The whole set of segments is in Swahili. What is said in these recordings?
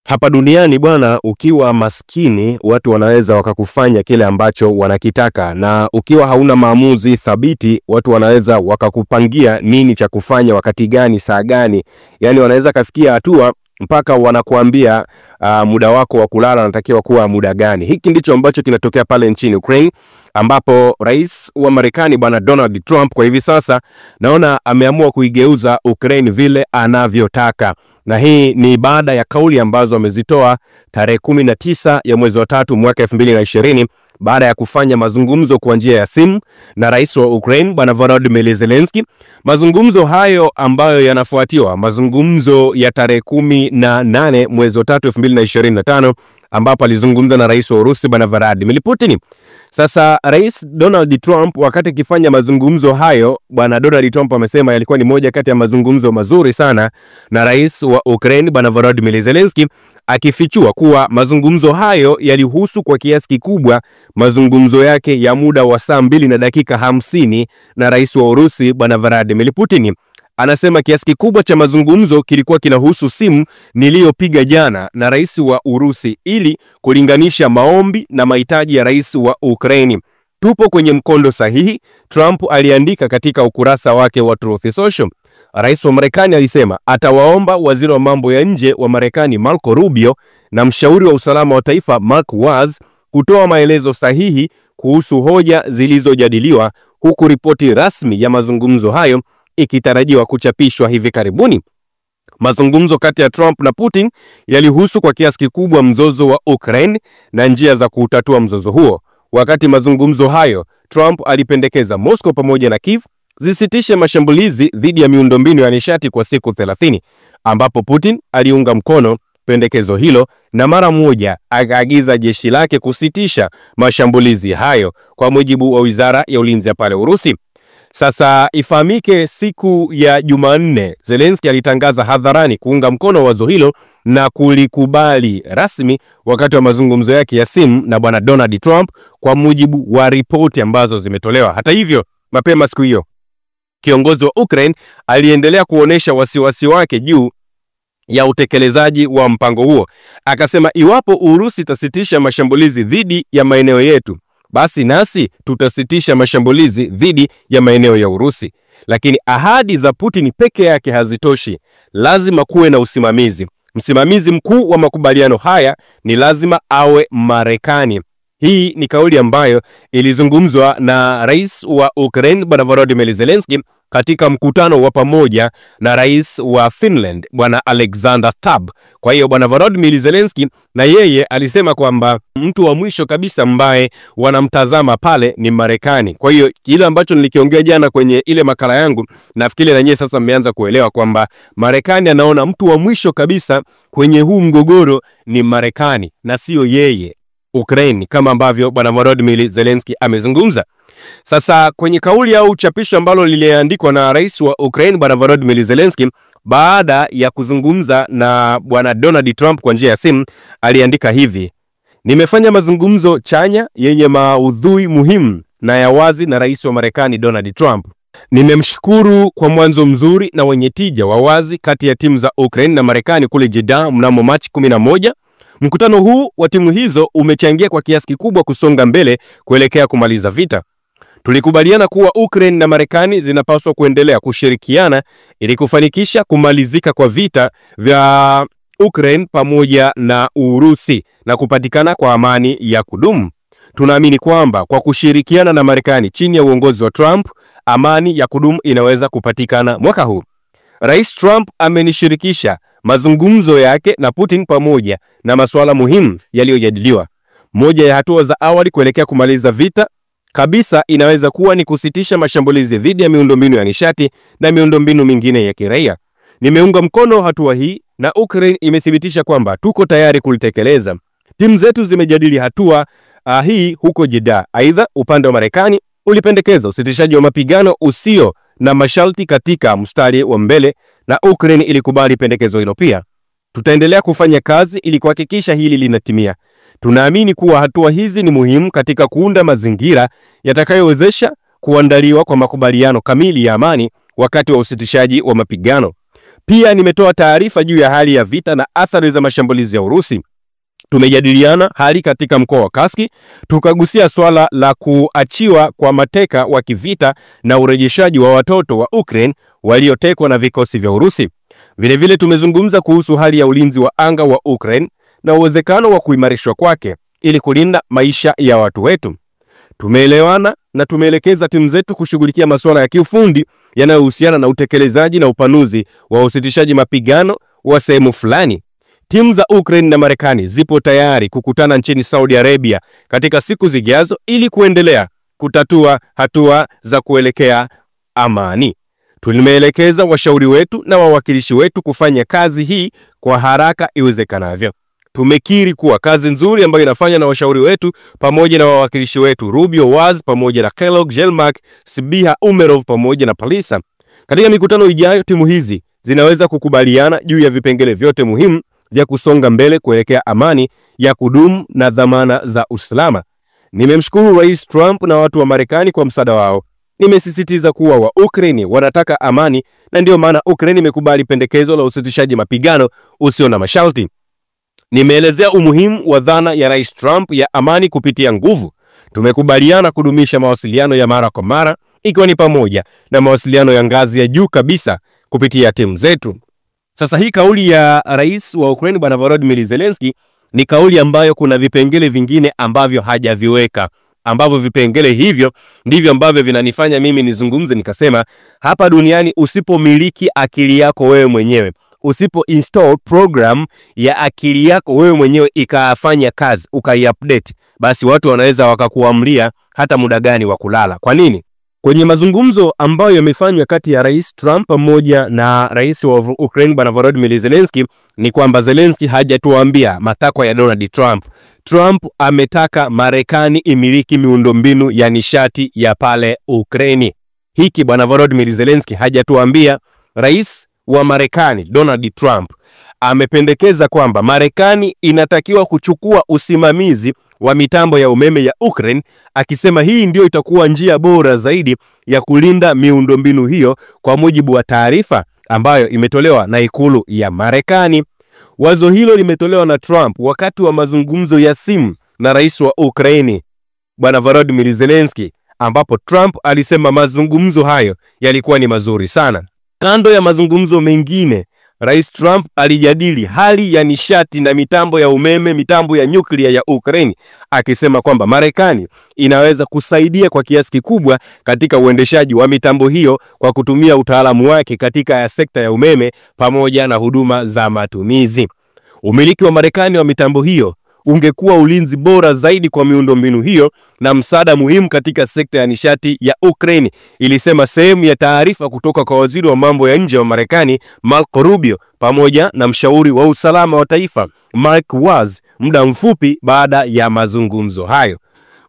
Hapa duniani bwana, ukiwa maskini watu wanaweza wakakufanya kile ambacho wanakitaka, na ukiwa hauna maamuzi thabiti watu wanaweza wakakupangia nini cha kufanya wakati gani, saa gani. Yani wanaweza kafikia hatua mpaka wanakuambia muda wako wa kulala unatakiwa kuwa muda gani. Hiki ndicho ambacho kinatokea pale nchini Ukraine, ambapo rais wa Marekani bwana Donald Trump kwa hivi sasa naona ameamua kuigeuza Ukraine vile anavyotaka. Na hii ni baada ya kauli ambazo amezitoa tarehe 19 ya mwezi wa 3 mwaka 2020 baada ya kufanya mazungumzo kwa njia ya simu na rais wa Ukraine bwana Volodymyr Zelensky. Mazungumzo hayo ambayo yanafuatiwa mazungumzo ya tarehe 18 mwezi wa 3 2025 ambapo alizungumza na rais wa Urusi bwana Vladimir Putin. Sasa rais Donald Trump wakati akifanya mazungumzo hayo, bwana Donald Trump amesema yalikuwa ni moja kati ya mazungumzo mazuri sana na rais wa Ukraine bwana Volodymyr Zelensky, akifichua kuwa mazungumzo hayo yalihusu kwa kiasi kikubwa mazungumzo yake ya muda wa saa 2 na dakika 50 na rais wa Urusi bwana Vladimir Putin. Anasema kiasi kikubwa cha mazungumzo kilikuwa kinahusu simu niliyopiga jana na rais wa Urusi ili kulinganisha maombi na mahitaji ya rais wa Ukraine. Tupo kwenye mkondo sahihi, Trump aliandika katika ukurasa wake wa Truth Social. Rais wa Marekani alisema atawaomba waziri wa mambo ya nje wa Marekani Marco Rubio na mshauri wa usalama wa taifa Mark Waltz kutoa maelezo sahihi kuhusu hoja zilizojadiliwa, huku ripoti rasmi ya mazungumzo hayo ikitarajiwa kuchapishwa hivi karibuni. Mazungumzo kati ya Trump na Putin yalihusu kwa kiasi kikubwa mzozo wa Ukraine na njia za kutatua mzozo huo. Wakati mazungumzo hayo, Trump alipendekeza Moscow pamoja na Kiev zisitishe mashambulizi dhidi ya miundombinu ya nishati kwa siku 30, ambapo Putin aliunga mkono pendekezo hilo na mara moja akaagiza jeshi lake kusitisha mashambulizi hayo, kwa mujibu wa wizara ya ulinzi ya pale Urusi. Sasa ifahamike, siku ya Jumanne Zelensky alitangaza hadharani kuunga mkono wazo hilo na kulikubali rasmi wakati wa mazungumzo yake ya simu na bwana Donald Trump, kwa mujibu wa ripoti ambazo zimetolewa. Hata hivyo, mapema siku hiyo kiongozi wa Ukraine aliendelea kuonesha wasiwasi wake juu ya utekelezaji wa mpango huo. Akasema iwapo Urusi itasitisha mashambulizi dhidi ya maeneo yetu, basi nasi tutasitisha mashambulizi dhidi ya maeneo ya Urusi. Lakini ahadi za Putin peke yake hazitoshi. Lazima kuwe na usimamizi. Msimamizi mkuu wa makubaliano haya ni lazima awe Marekani. Hii ni kauli ambayo ilizungumzwa na rais wa Ukraine bwana Volodymyr Zelensky katika mkutano wa pamoja na rais wa Finland bwana Alexander Stubb. Kwa hiyo bwana Volodymyr Zelensky na yeye alisema kwamba mtu wa mwisho kabisa ambaye wanamtazama pale ni Marekani. Kwa hiyo kile ambacho nilikiongea jana kwenye ile makala yangu, nafikiri na nyie sasa mmeanza kuelewa kwamba Marekani anaona mtu wa mwisho kabisa kwenye huu mgogoro ni Marekani na sio yeye Ukraine, kama ambavyo bwana Volodymyr Zelensky amezungumza. Sasa kwenye kauli au chapisho ambalo liliandikwa na rais wa Ukraine bwana Volodymyr Zelensky baada ya kuzungumza na bwana Donald Trump kwa njia ya simu, aliandika hivi: nimefanya mazungumzo chanya yenye maudhui muhimu na ya wazi na rais wa Marekani Donald Trump. Nimemshukuru kwa mwanzo mzuri na wenye tija wa wazi kati ya timu za Ukraine na Marekani kule Jeddah mnamo Machi 11. Mkutano huu wa timu hizo umechangia kwa kiasi kikubwa kusonga mbele kuelekea kumaliza vita. Tulikubaliana kuwa Ukraine na Marekani zinapaswa kuendelea kushirikiana ili kufanikisha kumalizika kwa vita vya Ukraine pamoja na Urusi na kupatikana kwa amani ya kudumu. Tunaamini kwamba kwa kushirikiana na Marekani chini ya uongozi wa Trump, amani ya kudumu inaweza kupatikana mwaka huu. Rais Trump amenishirikisha mazungumzo yake na Putin pamoja na masuala muhimu yaliyojadiliwa. Moja ya hatua za awali kuelekea kumaliza vita kabisa inaweza kuwa ni kusitisha mashambulizi dhidi ya miundombinu ya nishati na miundombinu mingine ya kiraia. Nimeunga mkono hatua hii na Ukraine imethibitisha kwamba tuko tayari kulitekeleza. Timu zetu zimejadili hatua hii huko Jeddah. Aidha, upande wa Marekani ulipendekeza usitishaji wa mapigano usio na masharti katika mstari wa mbele na Ukraine ilikubali pendekezo hilo pia. Tutaendelea kufanya kazi ili kuhakikisha hili linatimia. Tunaamini kuwa hatua hizi ni muhimu katika kuunda mazingira yatakayowezesha kuandaliwa kwa makubaliano kamili ya amani wakati wa usitishaji wa mapigano. Pia nimetoa taarifa juu ya hali ya vita na athari za mashambulizi ya Urusi. Tumejadiliana hali katika mkoa wa Kursk, tukagusia swala la kuachiwa kwa mateka wa kivita na urejeshaji wa watoto wa Ukraine waliotekwa na vikosi vya Urusi. Vile tumezungumza kuhusu hali ya ulinzi wa anga wa Ukraine na uwezekano wa kuimarishwa kwake ili kulinda maisha ya watu wetu. Tumeelewana na tumeelekeza timu zetu kushughulikia masuala ya kiufundi yanayohusiana na utekelezaji na upanuzi wa usitishaji mapigano wa sehemu fulani. Timu za Ukraine na Marekani zipo tayari kukutana nchini Saudi Arabia katika siku zijazo ili kuendelea kutatua hatua za kuelekea amani. Tulimeelekeza washauri wetu na wawakilishi wetu kufanya kazi hii kwa haraka iwezekanavyo. Tumekiri kuwa kazi nzuri ambayo inafanya na washauri wetu pamoja na wawakilishi wetu Rubio, Waz pamoja na Kellogg, Jelmak, Sibiha, Umerov pamoja na Palisa. Katika mikutano ijayo timu hizi zinaweza kukubaliana juu ya vipengele vyote muhimu vya kusonga mbele kuelekea amani ya kudumu na dhamana za usalama. Nimemshukuru Rais Trump na watu wa Marekani kwa msaada wao. Nimesisitiza kuwa wa Ukraine wanataka amani na ndio maana Ukraine imekubali pendekezo la usitishaji mapigano usio na masharti. Nimeelezea umuhimu wa dhana ya Rais Trump ya amani kupitia nguvu. Tumekubaliana kudumisha mawasiliano ya mara kwa mara, ikiwa ni pamoja na mawasiliano ya ngazi ya juu kabisa kupitia timu zetu. Sasa hii kauli ya Rais wa Ukraine Bwana Volodymyr Zelensky ni kauli ambayo kuna vipengele vingine ambavyo hajaviweka, ambavyo vipengele hivyo ndivyo ambavyo vinanifanya mimi nizungumze nikasema, hapa duniani usipomiliki akili yako wewe mwenyewe, usipo install program ya akili yako wewe mwenyewe ikafanya kazi, ukaiupdate, basi watu wanaweza wakakuamria hata muda gani wa kulala. Kwa nini? Kwenye mazungumzo ambayo yamefanywa kati ya Rais Trump pamoja na Rais wa Ukraine Bwana Volodymyr Zelensky ni kwamba Zelensky hajatuambia matakwa ya Donald Trump. Trump ametaka Marekani imiliki miundombinu ya nishati ya pale Ukraine. Hiki Bwana Volodymyr Zelensky hajatuambia. Rais wa Marekani Donald Trump amependekeza kwamba Marekani inatakiwa kuchukua usimamizi wa mitambo ya umeme ya Ukraine, akisema hii ndio itakuwa njia bora zaidi ya kulinda miundombinu hiyo kwa mujibu wa taarifa ambayo imetolewa na ikulu ya Marekani. Wazo hilo limetolewa na Trump wakati wa mazungumzo ya simu na rais wa Ukraine Bwana Volodymyr Zelensky, ambapo Trump alisema mazungumzo hayo yalikuwa ni mazuri sana. Kando ya mazungumzo mengine, Rais Trump alijadili hali ya nishati na mitambo ya umeme, mitambo ya nyuklia ya Ukraine, akisema kwamba Marekani inaweza kusaidia kwa kiasi kikubwa katika uendeshaji wa mitambo hiyo kwa kutumia utaalamu wake katika sekta ya umeme pamoja na huduma za matumizi. Umiliki wa Marekani wa mitambo hiyo ungekuwa ulinzi bora zaidi kwa miundombinu hiyo na msaada muhimu katika sekta ya nishati ya Ukraine, ilisema sehemu ya taarifa kutoka kwa waziri wa mambo ya nje wa Marekani Marco Rubio pamoja na mshauri wa usalama wa taifa Mike Waltz muda mfupi baada ya mazungumzo hayo.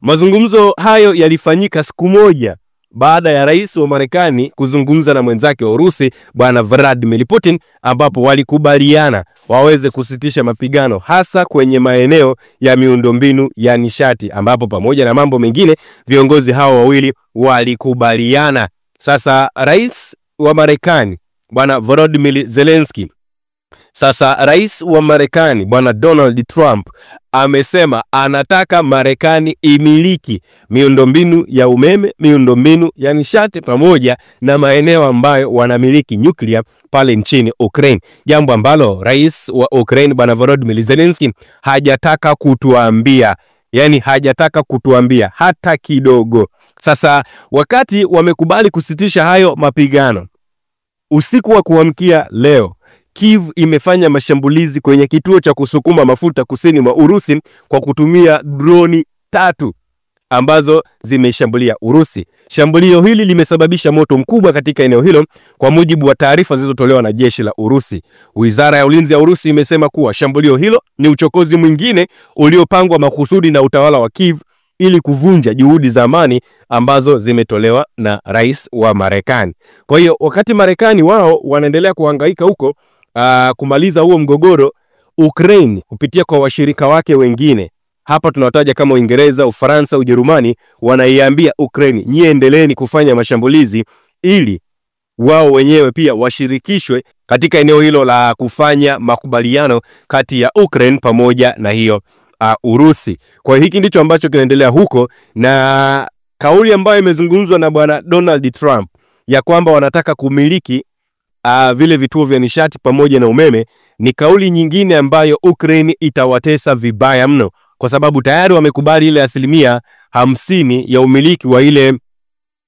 Mazungumzo hayo yalifanyika siku moja baada ya rais wa Marekani kuzungumza na mwenzake wa Urusi Bwana Vladimir Putin, ambapo walikubaliana waweze kusitisha mapigano hasa kwenye maeneo ya miundombinu ya nishati, ambapo pamoja na mambo mengine viongozi hao wawili walikubaliana. Sasa rais wa Marekani Bwana Volodymyr Zelensky, sasa rais wa Marekani Bwana Donald Trump amesema anataka Marekani imiliki miundombinu ya umeme, miundombinu ya nishati pamoja na maeneo ambayo wanamiliki nyuklia pale nchini Ukraine. Jambo ambalo rais wa Ukraine Bwana Volodymyr Zelensky hajataka kutuambia. Yani hajataka kutuambia hata kidogo. Sasa wakati wamekubali kusitisha hayo mapigano, usiku wa kuamkia leo Kiev imefanya mashambulizi kwenye kituo cha kusukuma mafuta kusini mwa Urusi kwa kutumia droni 3 ambazo zimeshambulia Urusi. Shambulio hili limesababisha moto mkubwa katika eneo hilo kwa mujibu wa taarifa zilizotolewa na jeshi la Urusi. Wizara ya Ulinzi ya Urusi imesema kuwa shambulio hilo ni uchokozi mwingine uliopangwa makusudi na utawala wa Kiev ili kuvunja juhudi za amani ambazo zimetolewa na rais wa Marekani. Kwa hiyo wakati Marekani wao wanaendelea kuhangaika huko kumaliza huo mgogoro, Ukraine kupitia kwa washirika wake wengine, hapa tunawataja kama Uingereza, Ufaransa, Ujerumani, wanaiambia Ukraine, nyie endeleeni kufanya mashambulizi ili wao wenyewe pia washirikishwe katika eneo hilo la kufanya makubaliano kati ya Ukraine pamoja na hiyo Urusi. Kwa hiyo hiki ndicho ambacho kinaendelea huko, na kauli ambayo imezungumzwa na bwana Donald Trump ya kwamba wanataka kumiliki vile vituo vya nishati pamoja na umeme ni kauli nyingine ambayo Ukraine itawatesa vibaya mno, kwa sababu tayari wamekubali ile 50% ya umiliki wa ile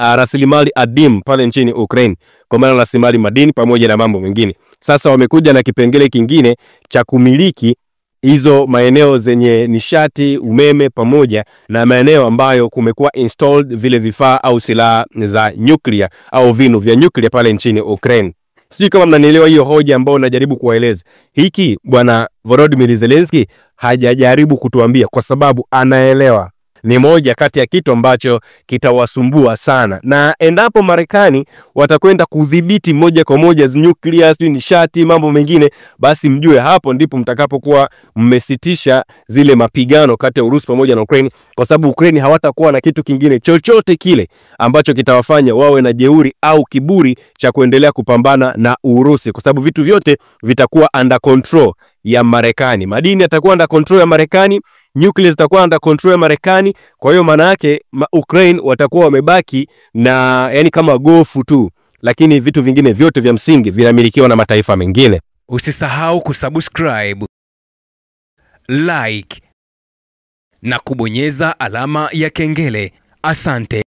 rasilimali adimu pale nchini Ukraine, kwa maana rasilimali madini pamoja na mambo mengine. Sasa wamekuja na kipengele kingine cha kumiliki hizo maeneo zenye nishati, umeme pamoja na maeneo ambayo kumekuwa installed vile vifaa au silaha za nuclear au vinu vya nuclear pale nchini Ukraine. Sijui kama mnanielewa hiyo hoja ambayo najaribu kuwaeleza. Hiki bwana Volodymyr Zelensky hajajaribu kutuambia, kwa sababu anaelewa ni moja kati ya kitu ambacho kitawasumbua sana, na endapo Marekani watakwenda kudhibiti moja kwa moja nuclear, nishati, mambo mengine, basi mjue hapo ndipo mtakapokuwa mmesitisha zile mapigano kati ya Urusi pamoja na Ukraine, kwa sababu Ukraine hawatakuwa na kitu kingine chochote kile ambacho kitawafanya wawe na jeuri au kiburi cha kuendelea kupambana na Urusi, kwa sababu vitu vyote vitakuwa under control ya Marekani. Madini yatakuwa under control ya Marekani, nuclear zitakuwa under control ya Marekani. Kwa hiyo maana yake Ukraine watakuwa wamebaki na yani kama gofu tu, lakini vitu vingine vyote vya msingi vinamilikiwa na mataifa mengine. Usisahau kusubscribe, like na kubonyeza alama ya kengele. Asante.